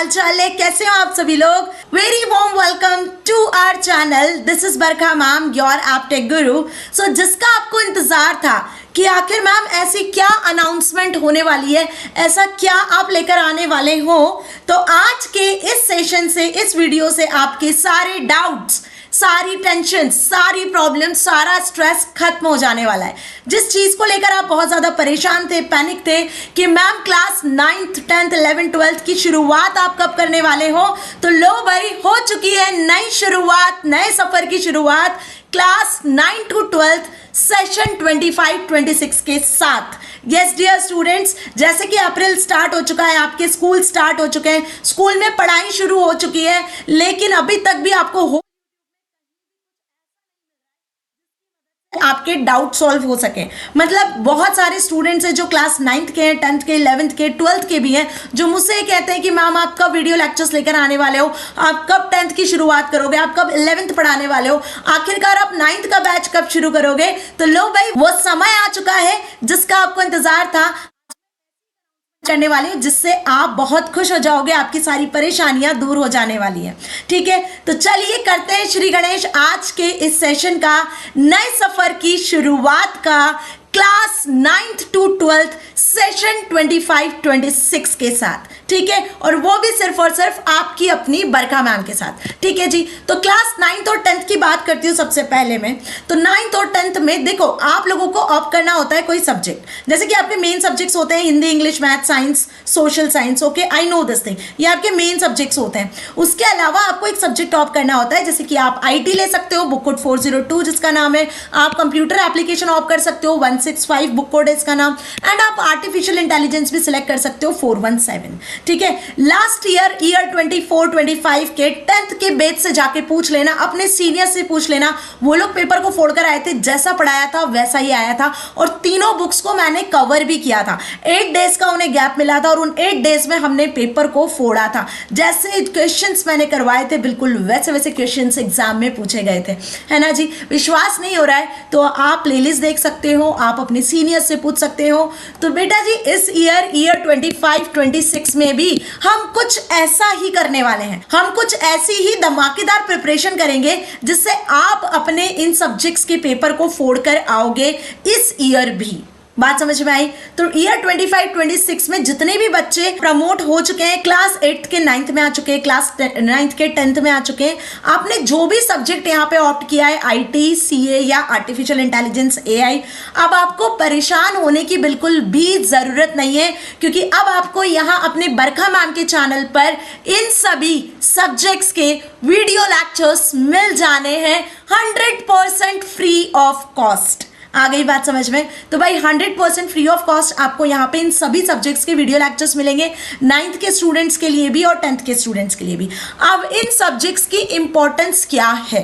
हाल चाल है, कैसे हो आप सभी लोग। Very warm welcome to our channel. This is Barkha ma'am, your app tech guru. So जिसका आपको इंतजार था कि आखिर मैम ऐसी क्या अनाउंसमेंट होने वाली है, ऐसा क्या आप लेकर आने वाले हो, तो आज के इस सेशन से, इस वीडियो से आपके सारे डाउट्स, सारी टेंशन, सारी प्रॉब्लम, सारा स्ट्रेस खत्म हो जाने वाला है। जिस चीज को लेकर आप बहुत ज्यादा परेशान थे, पैनिक थे कि ma'am class 9th 10th 11th 12th की शुरुआत आप कब करने वाले हो, तो लो भाई, हो चुकी है नई शुरुआत, नए सफर की शुरुआत क्लास 9 to 12th सेशन 25-26 के साथ। यस डियर स्टूडेंट्स, जैसे कि अप्रैल स्टार्ट हो चुका है, आपके स्कूल स्टार्ट हो चुके हैं, स्कूल में पढ़ाई शुरू हो चुकी है, लेकिन अभी तक भी आपको आपके डाउट सॉल्व हो सके। मतलब बहुत सारे स्टूडेंट्स हैं जो क्लास 9th के हैं, 10th के, 11th के, 12th के भी हैं, जो मुझसे कहते हैं कि मैम आप कब वीडियो लेक्चर्स लेकर आने वाले हो, आप कब 10th की शुरुआत करोगे, आप कब 11th पढ़ाने वाले हो, आखिरकार आप 9th का बैच कब शुरू करोगे। तो लो भाई, वो समय आ चुका है जिसका आपको इंतजार था करने वाली हूँ, जिससे आप बहुत खुश हो जाओगे, आपकी सारी परेशानियां दूर हो जाने वाली है। ठीक है, तो चलिए करते हैं श्री गणेश आज के इस सेशन का, नए सफर की शुरुआत का, class 9th to 12th session 25-26 के साथ। ठीक है, और वो भी सिर्फ और सिर्फ आपकी अपनी बरखा मैम के साथ। ठीक है जी, तो क्लास 9th और 10th की बात करती हूँ सबसे पहले मैं। तो 9th और 10th में देखो, आप लोगों को ऑप्ट करना होता है कोई सब्जेक्ट। जैसे कि आपके मेन सब्जेक्ट्स होते हैं Hindi, English, math, science, social science. Okay, I know this thing, ये आपके मेन सब्जेक्ट्स होते हैं। उसके अलावा आपको एक सब्जेक्ट ऑप्ट करना होता है, जैसे कि आप IT ले सकते हो, बुक कोड 402 जिसका नाम है। आप कंप्यूटर एप्लीकेशन ऑप्ट कर सकते हो, 165 बुक कोड है इसका नाम। एंड आप आर्टिफिशियल इंटेलिजेंस भी सिलेक्ट कर सकते हो, 417। ठीक है, लास्ट ईयर 24-25 के 10th के बैच से जाके पूछ लेना, अपने सीनियर से पूछ लेना, वो लोग पेपर को फोड़ कर आए थे, जैसा पढ़ाया था वैसा ही आया था, और तीनों बुक्स को मैंने कवर भी किया था। 8 डेज का उन्हें गैप मिला था, और उन 8 डेज में हमने पेपर को फोड़ा था। जैसे क्वेश्चंस मैंने करवाए थे, बिल्कुल वैसे वैसे क्वेश्चंस एग्जाम में पूछे गए थे, है ना जी। विश्वास नहीं हो रहा है तो आप प्लेलिस्ट देख सकते हो, आप अपने सीनियर से पूछ सकते हो। तो बेटा जी, इस ईयर 25-26 में भी हम कुछ ऐसा ही करने वाले हैं, हम कुछ ऐसी ही धमाकेदार प्रिपरेशन करेंगे जिससे आप अपने इन सब्जेक्ट्स के पेपर को फोड़कर आओगे इस ईयर भी। बात समझ में आई। तो ईयर 25-26 में जितने भी बच्चे प्रमोट हो चुके हैं, क्लास 8th के 9th में आ चुके हैं, क्लास 9th के 10th में आ चुके हैं, आपने जो भी सब्जेक्ट यहाँ पे ऑप्ट किया है, IT, CA या आर्टिफिशियल इंटेलिजेंस, AI, अब आपको परेशान होने की बिल्कुल भी जरूरत नहीं है, क्योंकि अब आपको यहाँ अपने बरखा मैम के चैनल पर इन सभी सब्जेक्ट्स के वीडियो लेक्चर्स मिल जाने हैं 100% फ्री ऑफ कॉस्ट। आ गई बात समझ में। तो भाई 100% फ्री ऑफ कॉस्ट आपको यहाँ पे इन सभी सब्जेक्ट्स के वीडियो लेक्चर्स मिलेंगे, 9th के स्टूडेंट्स के लिए भी और 10th के स्टूडेंट्स के लिए भी। अब इन सब्जेक्ट्स की इंपॉर्टेंस क्या है,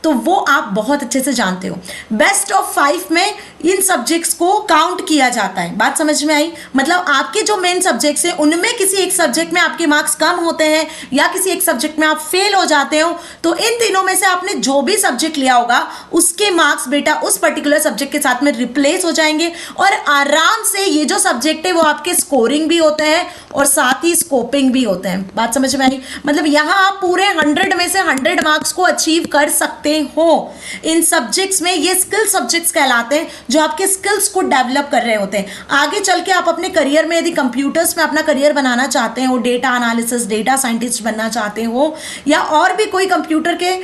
तो वो आप बहुत अच्छे से जानते हो। बेस्ट ऑफ 5 में इन सब्जेक्ट्स को काउंट किया जाता है। बात समझ में आई। मतलब आपके जो मेन सब्जेक्ट्स हैं, उनमें किसी एक सब्जेक्ट में आपके मार्क्स कम होते हैं या किसी एक सब्जेक्ट में आप फेल हो जाते हो, तो इन तीनों में से आपने जो भी सब्जेक्ट लिया होगा, उसके मार्क्स बेटा उस पर्टिकुलर सब्जेक्ट के साथ में रिप्लेस हो जाएंगे, और आराम से ये जो सब्जेक्ट है वो आपके स्कोरिंग भी होते हैं और साथ ही स्कोपिंग भी होते हैं। बात समझ में आई। मतलब यहां आप पूरे 100 में से 100 मार्क्स को अचीव कर सकते हो इन सब्जेक्ट्स में। ये स्किल सब्जेक्ट्स कहलाते हैं, जो आपके स्किल्स को डेवलप कर रहे होते हैं। आगे चल के आप अपने करियर में, यदि कंप्यूटर्स में अपना करियर बनाना चाहते हो, डेटा एनालिसिस, डेटा साइंटिस्ट बनना चाहते हो, या और भी कोई कंप्यूटर के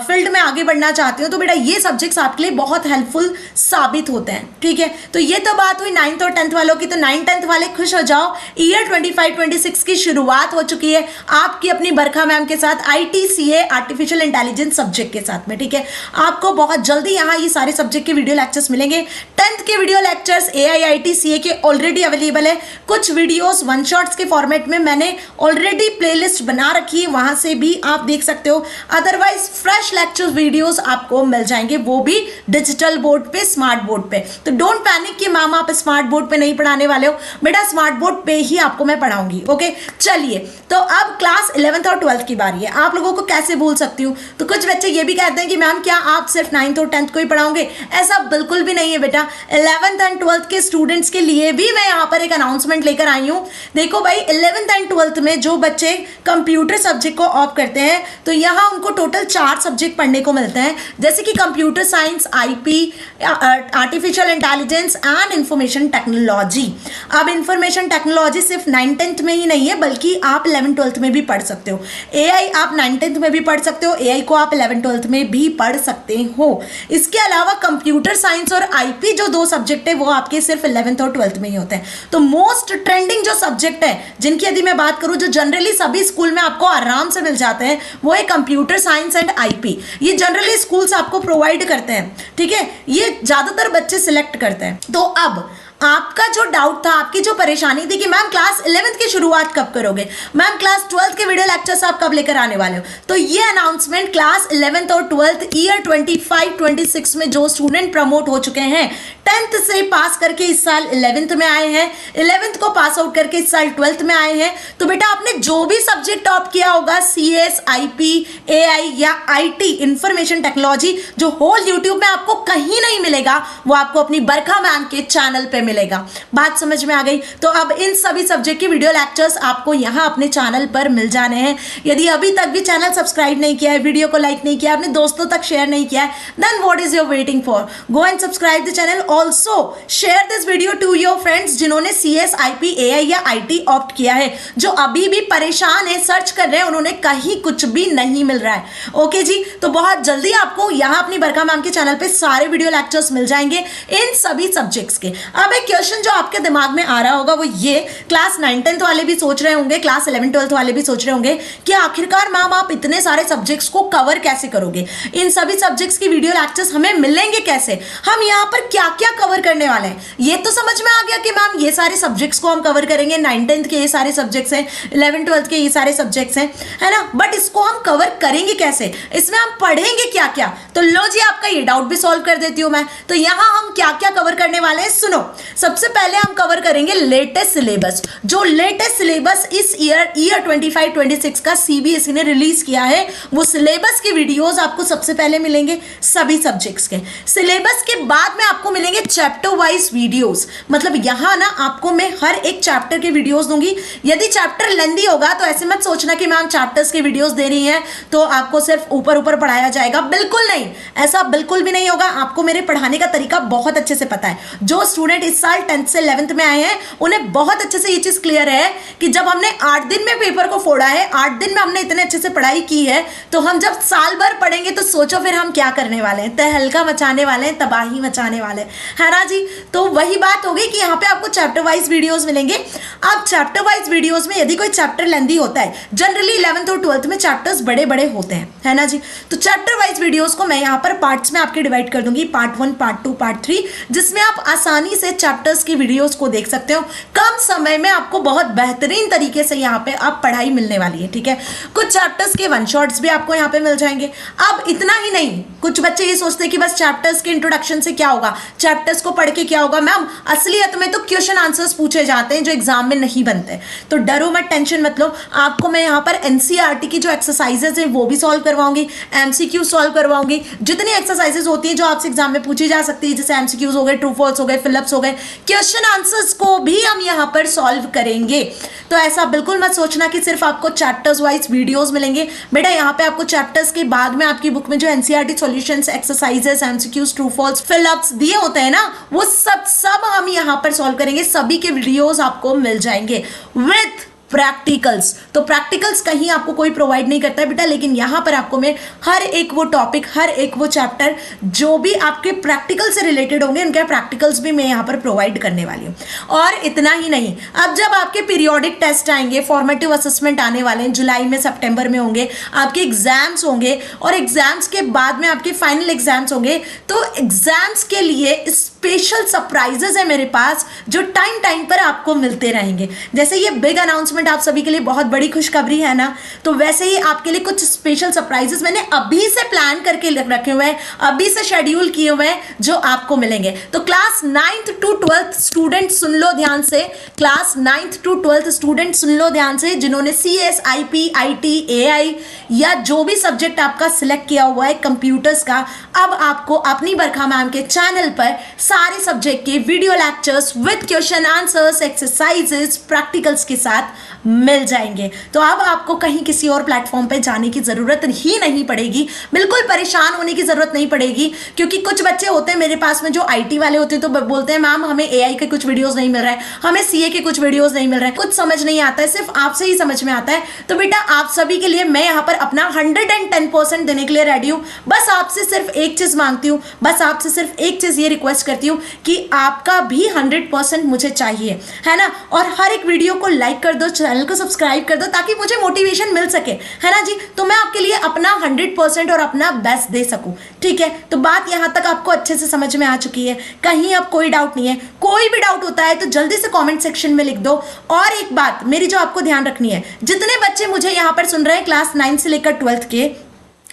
फील्ड में आगे बढ़ना चाहते हो, तो बेटा ये सब्जेक्ट्स आपके लिए बहुत हेल्पफुल साबित होते हैं। ठीक है, तो ये तो बात हुई 9th और 10th वालों की। तो 9th-10th वाले खुश हो जाओ, ईयर 25-26 की शुरुआत हो चुकी है आपकी अपनी बरखा मैम के साथ, IT, CA, artificial intelligence subject के साथ में। ठीक है, आपको बहुत जल्दी यहाँ ये सारे सब्जेक्ट के वीडियो लेक्चर्स मिलेंगे। 10th के video lectures AI, IT, CA के ऑलरेडी अवेलेबल है। कुछ वीडियोस वन शॉट्स के फॉर्मेट में मैंने ऑलरेडी प्लेलिस्ट बना रखी है, वहां से भी आप देख सकते हो। अदरवाइज फ्रेश लेक्चर वीडियोस आपको मिल जाएंगे, वो भी डिजिटल बोर्ड पे, स्मार्ट बोर्ड पे। तो डोंट पैनिक कि मैम आप स्मार्ट बोर्ड पे नहीं पढ़ाने वाले हो, बेटा स्मार्ट बोर्ड पे ही आपको मैं पढ़ाऊंगी। ओके, चलिए, तो अब क्लास 11th और 12th की बारी है। आप लोगों को कैसे भूल सकती हूँ। तो कुछ बच्चे ये भी कहते हैं कि मैम क्या आप सिर्फ 9th और 10th को ही पढ़ाओगे, ऐसा बिल्कुल भी नहीं नहीं है बेटा, 11th एंड 12th के स्टूडेंट्स के लिए भी मैं यहाँ पर एक अनाउंसमेंट लेकर आई हूँ। देखो भाई 11th एंड 12th में जो बच्चे कंप्यूटर सब्जेक्ट को ऑप्ट करते हैं तो यहाँ उनको टोटल 4 सब्जेक्ट पढ़ने को मिलते हैं, जैसे कि computer science, IP, artificial intelligence and information technology. अब इंफॉर्मेशन टेक्नोलॉजी सिर्फ 9th-10th में ही नहीं है, बल्कि आप 11th-12th में भी पढ़ सकते हो। एआई आप 9th-10th में भी पढ़ सकते हो, एआई को आप 11th-12th में भी पढ़ सकते हो। इसके अलावा कंप्यूटर साइंस और आईपी जो 2 सब्जेक्ट है वो आपके सिर्फ 11th और 12th में ही होते हैं। तो मोस्ट ट्रेंडिंग जो सब्जेक्ट है जिनकी यदि मैं बात करूं, जो जनरली सभी स्कूल में आपको आराम से मिल जाते हैं, वो है कंप्यूटर साइंस एंड आईपी। ये जनरली स्कूल्स आपको प्रोवाइड करते हैं, ठीक है, ये ज्यादातर बच्चे सिलेक्ट करते हैं। तो अब आपका जो डाउट था, आपकी जो परेशानी थी कि मैम क्लास 11th की शुरुआत कब करोगे, मैम क्लास 12th के वीडियो लेक्चर्स आप कब लेकर आने वाले हो, तो ये अनाउंसमेंट क्लास 11th और 12th ईयर 25-26 में जो स्टूडेंट प्रमोट हो चुके हैं, 10th से पास करके इस साल 11th में आए हैं, 11th को पास आउट करके इस साल 12th में आए हैं, तो बेटा आपने जो भी सब्जेक्ट ऑप्ट किया होगा, CS, IP, AI या IT इंफॉर्मेशन टेक्नोलॉजी, जो होल यूट्यूब में आपको कहीं नहीं मिलेगा, वो आपको अपनी बरखा मैम के चैनल पे मिलेगा। बात समझ में आ गई? तो अब इन सभी सब्जेक्ट की वीडियो लेक्चर्स आपको यहाँ अपने चैनल पर मिल जाने हैं। यदि अभी तक भी चैनल सब्सक्राइब नहीं किया है, वीडियो को लाइक नहीं किया, अपने दोस्तों तक शेयर नहीं किया है, then what is your waiting for? Go and subscribe the channel. Also share this video to your friends जिन्होंने CS, IP, AI या IT ऑप्ट किया है, जो अभी भी परेशान है, सर्च कर रहे हैं, उन्होंने कहीं कुछ भी नहीं मिल रहा है। ओके जी, तो बहुत जल्दी आपको यहाँ अपनी बरखा मैम के चैनल पे सारे वीडियो लेक्चर्स मिल जाएंगे इन सभी सब्जेक्ट्स के। अब एक क्वेश्चन जो आपके दिमाग में आ रहा होगा वो ये, क्लास 9th-10th वाले भी सोच रहे होंगे, क्लास 11th-12th वाले भी सोच रहे होंगे कि आखिरकार मैम आप इतने सारे सब्जेक्ट्स को कवर कैसे करोगे, इन सभी सब्जेक्ट्स की वीडियो लेक्चर्स हमें मिलेंगे कैसे, हम यहाँ पर क्या क्या कवर करने वाले हैं। ये तो समझ में आ गया कि मैम ये सारे सब्जेक्ट्स को हम कवर करेंगे, 9th-10th के ये सारे सब्जेक्ट्स हैं, 11th-12th के ये सारे सब्जेक्ट्स हैं, है ना, बट इसको हम कवर करेंगे कैसे, इसमें हम पढ़ेंगे क्या क्या। तो लो जी, आपका ये डाउट भी सॉल्व कर देती हूँ मैं। तो यहाँ हम क्या क्या कवर करने वाले हैं, सुनो। सबसे पहले हम कवर करेंगे लेटेस्ट सिलेबस। जो लेटेस्ट सिलेबस इस ईयर 25-26 का CBSE ने रिलीज किया है, वो सिलेबस के वीडियोस आपको सबसे पहले मिलेंगे सभी सब्जेक्ट्स के। सिलेबस के बाद में आपको मिलेंगे चैप्टर वाइज वीडियोस, मतलब यहाँ ना आपको मैं हर एक चैप्टर के वीडियोस दूंगी। यदि चैप्टर लेंदी होगा तो ऐसे मत सोचना कि मैम चैप्टर्स के वीडियोस दे रही है तो आपको सिर्फ ऊपर ऊपर पढ़ाया जाएगा, बिल्कुल नहीं, ऐसा बिल्कुल भी नहीं होगा। आपको मेरे पढ़ाने का तरीका बहुत अच्छे से पता है। जो स्टूडेंट इस साल 10th से 11th में आए हैं उन्हें बहुत अच्छे से ये चीज क्लियर है कि जब हमने 8 दिन में पेपर को फोड़ा है, 8 दिन में हमने इतने अच्छे से पढ़ाई की है, तो हम जब साल भर पढ़ेंगे तो सोचो फिर हम क्या करने वाले हैं, तहलका मचाने वाले हैं, तबाही मचाने वाले हैं, है ना जी। तो वही बात हो गई कि यहाँ पे आपको चैप्टर वाइज वीडियोस मिलेंगे। अब चैप्टर वाइज वीडियोस में यदि कोई चैप्टर लेंदी होता है, जनरली 11th और 12th में चैप्टर्स बड़े बड़े होते हैं, है ना जी, तो चैप्टर वाइज वीडियोस को मैं यहाँ पर पार्ट्स में आपके डिवाइड कर दूंगी, पार्ट 1, पार्ट 2, पार्ट 3, जिसमें आप आसानी से चैप्टर्स की वीडियोस को देख सकते हो। कम समय में आपको बहुत बेहतरीन तरीके से यहाँ पे आप पढ़ाई मिलने वाली है, ठीक है। कुछ चैप्टर्स के वन शॉट्स भी आपको यहाँ पे मिल जाएंगे। अब इतना ही नहीं, कुछ बच्चे ये सोचते हैं कि बस चैप्टर्स के इंट्रोडक्शन से क्या होगा, चैप्टर्स को पढ़ के क्या होगा। मैम असलियत में तो क्वेश्चन आंसर्स पूछे जाते हैं जो एग्जाम में नहीं बनते, तो डरो मत, टेंशन मत लो। आपको मैं यहाँ पर NCERT की जो एक्सरसाइजेज है वो भी सॉल्व करवाऊंगी, MCQ सॉल्व करवाऊंगी, जितनी एक्सरसाइजेज होती है जो आपसे एग्जाम में पूछी जा सकती है, जैसे MCQs हो गए, ट्रू फॉल्स हो गए, फिलअप्स हो गए, क्वेश्चन आंसर्स को भी हम यहाँ पर सॉल्व करेंगे। तो ऐसा बिल्कुल मत सोचना कि सिर्फ आपको चैप्टर्स वाइज वीडियोस मिलेंगे। बेटा यहाँ पे आपको चैप्टर्स के बाद में आपकी बुक में जो NCERT solutions, exercises, MCQs, true false, fillups दिए होते हैं ना, वो सब हम यहाँ पर सॉल्व करेंगे। सभी के वीडियोस आपको मिल जाएंगे विथ प्रैक्टिकल्स। तो प्रैक्टिकल्स कहीं आपको कोई प्रोवाइड नहीं करता है बेटा, लेकिन यहाँ पर आपको मैं हर एक वो टॉपिक, हर एक वो चैप्टर जो भी आपके प्रैक्टिकल से रिलेटेड होंगे, उनके प्रैक्टिकल्स भी मैं यहाँ पर प्रोवाइड करने वाली हूँ। और इतना ही नहीं, अब जब आपके पीरियोडिक टेस्ट आएंगे, फॉर्मेटिव असेसमेंट आने वाले हैं, जुलाई में, सितंबर में होंगे, आपके एग्जाम्स होंगे, और एग्जाम्स के बाद में आपके फाइनल एग्जाम्स होंगे, तो एग्जाम्स के लिए स्पेशल सरप्राइजेस है मेरे पास जो टाइम पर आपको मिलते रहेंगे। जैसे ये बिग अनाउंसमेंट अनाउंसमेंट आप सभी के लिए बहुत बड़ी खुशखबरी है ना, तो वैसे ही आपके लिए कुछ स्पेशल सरप्राइजेस मैंने अभी से प्लान करके रखे हुए हैं, अभी से शेड्यूल किए हुए हैं, जो आपको मिलेंगे। तो class 9th to 12th student सुन लो ध्यान से, class 9th to 12th student सुन लो ध्यान से, जिन्होंने CS, IP, IT, AI या जो भी सब्जेक्ट आपका सिलेक्ट किया हुआ है कंप्यूटर्स का, अब आपको अपनी बरखा मैम के चैनल पर सारे सब्जेक्ट के video lectures with question answers, exercises, practicals के साथ मिल जाएंगे। तो अब आपको कहीं किसी और प्लेटफॉर्म पे जाने की जरूरत ही नहीं पड़ेगी, बिल्कुल परेशान होने की जरूरत नहीं पड़ेगी। क्योंकि कुछ बच्चे होते हैं मेरे पास में जो IT वाले होते हैं, तो बोलते हैं मैम हमें AI के कुछ वीडियोस नहीं मिल रहा है, हमें CA के कुछ वीडियोस नहीं मिल रहा है, कुछ समझ नहीं आता है, सिर्फ आपसे ही समझ में आता है। तो बेटा आप सभी के लिए मैं यहाँ पर अपना 110% देने के लिए रेडी हूँ। बस आपसे सिर्फ एक चीज मांगती हूँ, बस आपसे सिर्फ एक चीज ये रिक्वेस्ट करती हूँ कि आपका भी 100% मुझे चाहिए, है ना। और हर एक वीडियो को लाइक कर दो, चैनल को सब्सक्राइब कर दो, ताकि मुझे मोटिवेशन मिल सके, है ना जी। तो मैं आपके लिए अपना 100% और अपना बेस्ट दे सकूं, ठीक है। तो बात यहां तक आपको अच्छे से समझ में आ चुकी है, कहीं अब कोई डाउट नहीं है। कोई भी डाउट होता है तो जल्दी से कमेंट सेक्शन में लिख दो। और एक बात मेरी जो आपको ध्यान रखनी है, जितने बच्चे मुझे यहां पर सुन रहे हैं क्लास 9 से लेकर 12th के,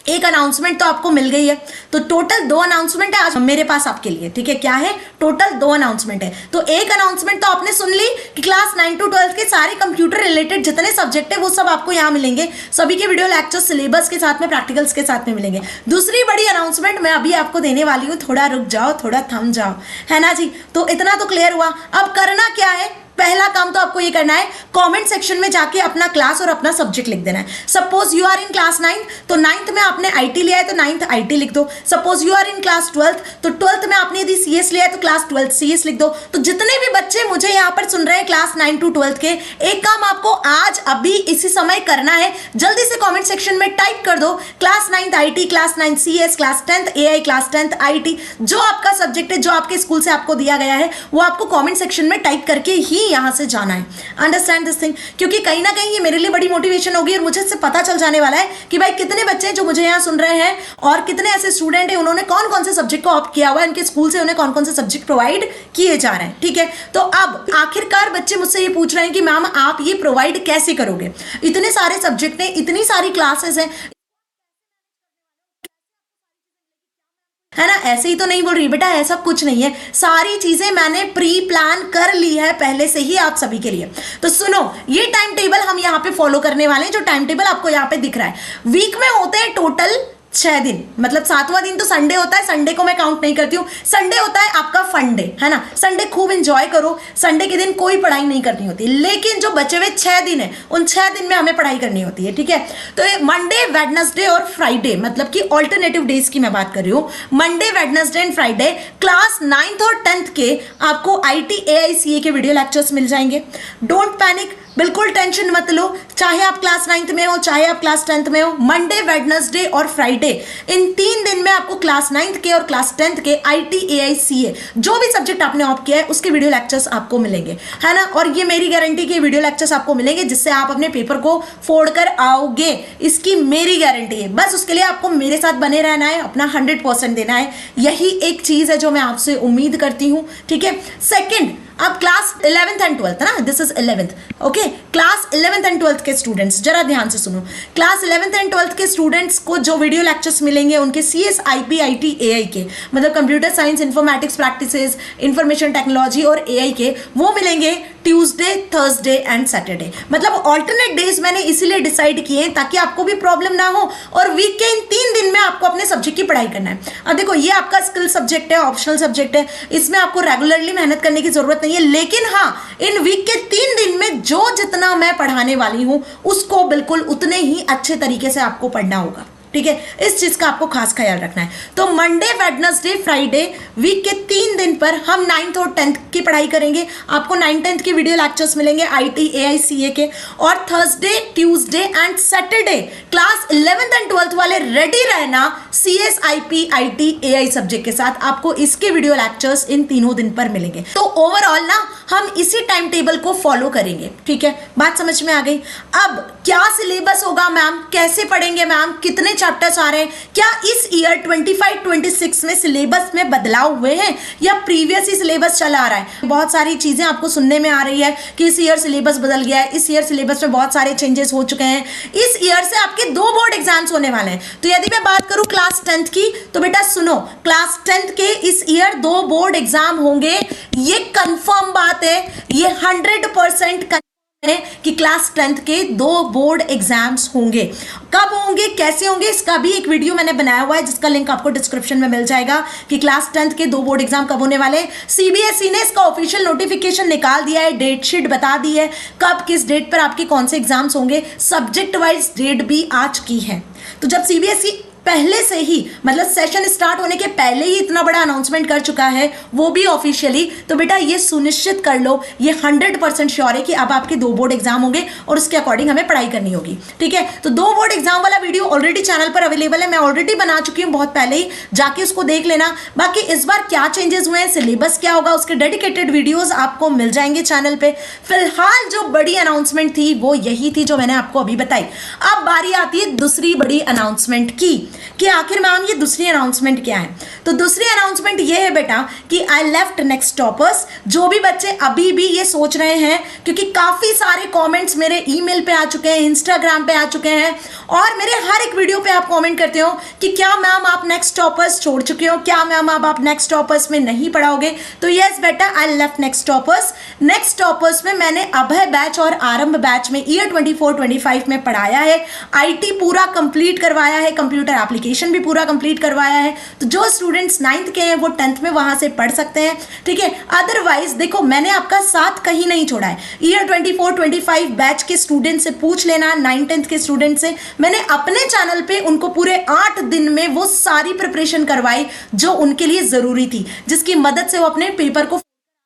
एक अनाउंसमेंट तो आपको मिल गई है, तो टोटल 2 अनाउंसमेंट है आज मेरे पास आपके लिए, ठीक है। क्या है? टोटल 2 अनाउंसमेंट है। तो एक अनाउंसमेंट तो आपने सुन ली कि क्लास 9 to 12 के सारे कंप्यूटर रिलेटेड जितने सब्जेक्ट है वो सब आपको यहाँ मिलेंगे, सभी के वीडियो लेक्चर सिलेबस के साथ में, प्रैक्टिकल्स के साथ में मिलेंगे। दूसरी बड़ी अनाउंसमेंट मैं अभी आपको देने वाली हूँ, थोड़ा रुक जाओ, थोड़ा थम जाओ, है ना जी। तो इतना तो क्लियर हुआ। अब करना क्या है? पहला काम तो आपको ये करना है, कमेंट सेक्शन में जाके अपना क्लास और अपना सब्जेक्ट लिख देना है। Suppose you are in class 9, तो 9th में आपने IT लिया है तो 9th IT लिख दो। Suppose you are in class 12th, तो 12th में आपने यदि CS लिया है तो क्लास 12th CS लिख दो। तो जितने भी बच्चे मुझे यहाँ पर सुन रहे हैं क्लास 9 to 12th के, एक काम आपको आज अभी इसी समय करना है, जल्दी से कॉमेंट सेक्शन में टाइप कर दो class 9th IT, class 9th CS, class 10th AI, class 10th IT, जो आपका सब्जेक्ट है, जो आपके स्कूल से आपको दिया गया है, वो आपको कॉमेंट सेक्शन में टाइप करके ही यहां से जाना है। अंडरस्टैंड दिस थिंग, क्योंकि कहीं ना कहीं ये मेरे लिए बड़ी मोटिवेशन होगी और मुझे इससे पता चल जाने वाला है कि भाई कितने बच्चे हैं जो मुझे यहाँ सुन रहे हैं और कितने ऐसे स्टूडेंट हैं उन्होंने कौन कौन से सब्जेक्ट को ऑप्ट किया हुआ है, उनके स्कूल से उन्हें कौन कौन से सब्जेक्ट प्रोवाइड किए जा रहे हैं, ठीक है। तो अब आखिरकार बच्चे मुझसे ये पूछ रहे हैं कि मैम आप ये प्रोवाइड कैसे करोगे, इतने सारे सब्जेक्ट हैं, इतनी सारी क्लासेस हैं, है ना। ऐसे ही तो नहीं बोल रही बेटा, ऐसा कुछ नहीं है, सारी चीजें मैंने प्री प्लान कर ली है पहले से ही आप सभी के लिए। तो सुनो, ये टाइम टेबल हम यहाँ पे फॉलो करने वाले हैं, जो टाइम टेबल आपको यहाँ पे दिख रहा है। वीक में होते हैं टोटल 6 दिन, मतलब 7वां दिन तो संडे होता है, संडे को मैं काउंट नहीं करती हूँ। संडे होता है आपका फन डे, है ना। संडे खूब एंजॉय करो, संडे के दिन कोई पढ़ाई नहीं करनी होती, लेकिन जो बचे हुए 6 दिन है उन 6 दिन में हमें पढ़ाई करनी होती है, ठीक है। तो ये मंडे, वेडनेसडे और फ्राइडे, मतलब कि ऑल्टरनेटिव डेज की मैं बात कर रही हूँ, Monday, Wednesday and Friday class 9th और 10th के आपको IT AI CA के वीडियो लेक्चर्स मिल जाएंगे। डोंट पैनिक, बिल्कुल टेंशन मत लो, चाहे आप क्लास 9th में हो, चाहे आप क्लास 10th में हो, मंडे, वेडनेसडे और फ्राइडे, इन 3 दिन में आपको क्लास 9th के और क्लास 10th के IT AI CA जो भी सब्जेक्ट आपने ऑप्ट किया है उसके वीडियो लेक्चर्स आपको मिलेंगे, है ना। और ये मेरी गारंटी के वीडियो लेक्चर्स आपको मिलेंगे जिससे आप अपने पेपर को फोड़ कर आओगे, इसकी मेरी गारंटी है। बस उसके लिए आपको मेरे साथ बने रहना है, अपना 100% देना है, यही एक चीज है जो मैं आपसे उम्मीद करती हूँ, ठीक है। सेकेंड, अब क्लास 11th एंड 12th, ना, this is 11th, okay. Class 11th and 12th के स्टूडेंट्स जरा ध्यान से सुनो, क्लास 11th एंड 12th के स्टूडेंट्स को जो वीडियो लेक्चर्स मिलेंगे उनके CS IP IT AI के, मतलब computer science, informatics practices, information technology और AI के, वो मिलेंगे ट्यूसडे, थर्सडे एंड सैटरडे। मतलब ऑल्टरनेट डेज मैंने इसीलिए डिसाइड किए हैं ताकि आपको भी प्रॉब्लम ना हो, और वीक के इन 3 दिन में आपको अपने सब्जेक्ट की पढ़ाई करना है। अब देखो, ये आपका स्किल सब्जेक्ट है, ऑप्शनल सब्जेक्ट है, इसमें आपको रेगुलरली मेहनत करने की जरूरत नहीं है, लेकिन हाँ, इन वीक के 3 दिन में जो जितना मैं पढ़ाने वाली हूं उसको बिल्कुल उतने ही अच्छे तरीके से आपको पढ़ना होगा, ठीक है। इस चीज का आपको खास ख्याल रखना है। तो मंडे, वेडनेसडे, फ्राइडे, वीक के 3 दिन पर हम 9th और 10th की पढ़ाई करेंगे। आपको 9th 10th के वीडियो लेक्चर्स मिलेंगे IT AI CA के, और Thursday, Tuesday and Saturday class 11th and 12th वाले रेडी रहना CS IP IT AI subject के साथ, आपको इसके वीडियो लेक्चर्स इन तीनों दिन पर मिलेंगे। तो ओवरऑल ना हम इसी टाइम टेबल को फॉलो करेंगे, ठीक है। बात समझ में आ गई। अब क्या सिलेबस होगा मैम, कैसे पढ़ेंगे मैम, कितने चैप्टर्स आ रहे हैं, क्या इस ईयर 25-26 में सिलेबस में बदलाव हुए हैं या प्रीवियस ही सिलेबस चला आ रहा है। बहुत सारी चीजें आपको सुनने में आ रही है कि इस ईयर सिलेबस बदल गया है, इस ईयर सिलेबस में बहुत सारे चेंजेस हो चुके हैं, इस ईयर से आपके 2 बोर्ड एग्जाम्स होने वाले हैं। तो यदि मैं बात करूं क्लास 10th की, तो बेटा सुनो, क्लास 10th के इस ईयर 2 बोर्ड एग्जाम होंगे, ये कंफर्म बात है, ये 100% है कि क्लास 10th के 2 बोर्ड एग्जाम्स होंगे। कब होंगे, कैसे होंगे, इसका भी एक वीडियो मैंने बनाया हुआ है जिसका लिंक आपको डिस्क्रिप्शन में मिल जाएगा कि क्लास 10th के 2 बोर्ड एग्जाम कब होने वाले हैं। सीबीएसई ने इसका ऑफिशियल नोटिफिकेशन निकाल दिया है, डेट शीट बता दी है कब किस डेट पर आपके कौन से एग्जाम्स होंगे, सब्जेक्ट वाइज डेट भी आ चुकी है। तो जब सीबीएसई पहले से ही मतलब सेशन स्टार्ट होने के पहले ही इतना बड़ा अनाउंसमेंट कर चुका है, वो भी ऑफिशियली, तो बेटा ये सुनिश्चित कर लो, ये 100% श्योर है कि अब आपके 2 बोर्ड एग्जाम होंगे और उसके अकॉर्डिंग हमें पढ़ाई करनी होगी। ठीक है, तो 2 बोर्ड एग्जाम वाला वीडियो ऑलरेडी चैनल पर अवेलेबल है, मैं ऑलरेडी बना चुकी हूँ बहुत पहले ही, जाके उसको देख लेना। बाकी इस बार क्या चेंजेस हुए हैं, सिलेबस क्या होगा, उसके डेडिकेटेड वीडियोज आपको मिल जाएंगे चैनल पे। फिलहाल जो बड़ी अनाउंसमेंट थी वो यही थी जो मैंने आपको अभी बताई। अब बारी आती है दूसरी बड़ी अनाउंसमेंट की कि आखिर मैम ये दूसरी अनाउंसमेंट क्या है। तो दूसरी अनाउंसमेंट ये है बेटा कि आई लेफ्ट नेक्स्ट टॉपर्स। जो भी बच्चे अभी भी ये सोच रहे हैं, क्योंकि काफी सारे कमेंट्स मेरे ईमेल पे आ चुके हैं, इंस्टाग्राम पे आ चुके हैं, और मेरे हर एक वीडियो पे आप कमेंट करते हो कि क्या मैम आप नेक्स्ट टॉपर्स छोड़ चुके हो, क्या मैम अब आप नेक्स्ट टॉपर्स में नहीं पढ़ाओगे। तो यस बेटा, I left next toppers. Next toppers में मैंने अभय बैच और आरंभ बैच में ईयर 24-25 में पढ़ाया है, आईटी पूरा कंप्लीट करवाया है, कंप्यूटर एप्लीकेशन भी पूरा कंप्लीट करवाया है। तो जो स्टूडेंट्स 9th के हैं वो 10th में वहां से पढ़ सकते हैं। ठीक है, अदरवाइज देखो मैंने आपका साथ कहीं नहीं छोड़ा है। ईयर 24-25 बैच के स्टूडेंट से पूछ लेना, 9th-10th के स्टूडेंट से, मैंने अपने चैनल पे उनको पूरे 8 दिन में वो सारी प्रिपरेशन करवाई जो उनके लिए जरूरी थी, जिसकी मदद से वो अपने पेपर को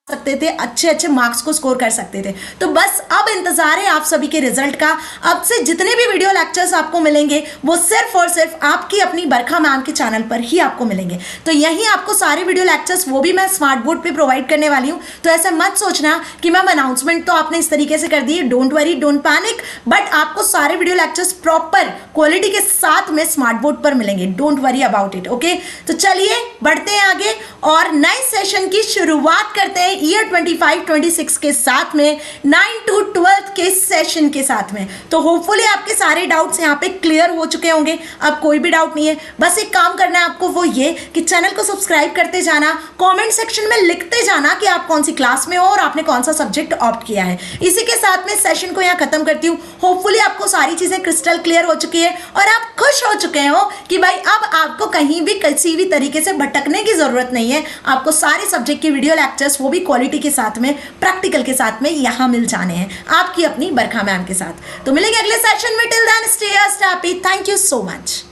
सकते थे, अच्छे अच्छे मार्क्स को स्कोर कर सकते थे। तो बस अब इंतजार है आप सभी के रिजल्ट का। अब से जितने भी वीडियो लेक्चर्स आपको मिलेंगे वो सिर्फ और सिर्फ आपकी अपनी बरखा मैम के चैनल पर ही आपको मिलेंगे। तो यही आपको सारे वीडियो लेक्चर्स वो भी मैं स्मार्ट बोर्ड पे प्रोवाइड करने वाली हूँ। तो ऐसा मत सोचना कि मैम अनाउंसमेंट तो आपने इस तरीके से कर दी, don't worry, don't panic, but आपको सारे वीडियो लेक्चर्स प्रॉपर क्वालिटी के साथ में स्मार्ट बोर्ड पर मिलेंगे, don't worry about it. Okay, तो चलिए बढ़ते हैं आगे और नए सेशन की शुरुआत करते हैं ईयर 25-26 के साथ में, 9 to 12 के सेशन के साथ में। तो होपफुली आपके सारे डाउट्स यहाँ पे क्लियर हो चुके होंगे, अब कोई भी डाउट नहीं है। बस एक काम करना है आपको, वो ये कि चैनल को सब्सक्राइब करते जाना, कमेंट सेक्शन में लिखते जाना कि आप कौन सी क्लास में हो और आपने कौन सा सब्जेक्ट ऑप्ट किया है। इसी के साथ में सेशन को यहाँ खत्म करती हूँ। होपफुली आपको सारी चीजें क्रिस्टल क्लियर हो चुकी है और आप खुश हो चुके हो कि भाई अब आपको कहीं भी किसी भी तरीके से भटकने की जरूरत नहीं है। आपको सारे सब्जेक्ट के वीडियो लेक्चर्स वो भी क्वालिटी के साथ में, प्रैक्टिकल के साथ में यहां मिल जाने हैं आपकी अपनी बरखा मैम के साथ। तो मिलेंगे अगले सेशन में। Till then stay happy. Thank you so much.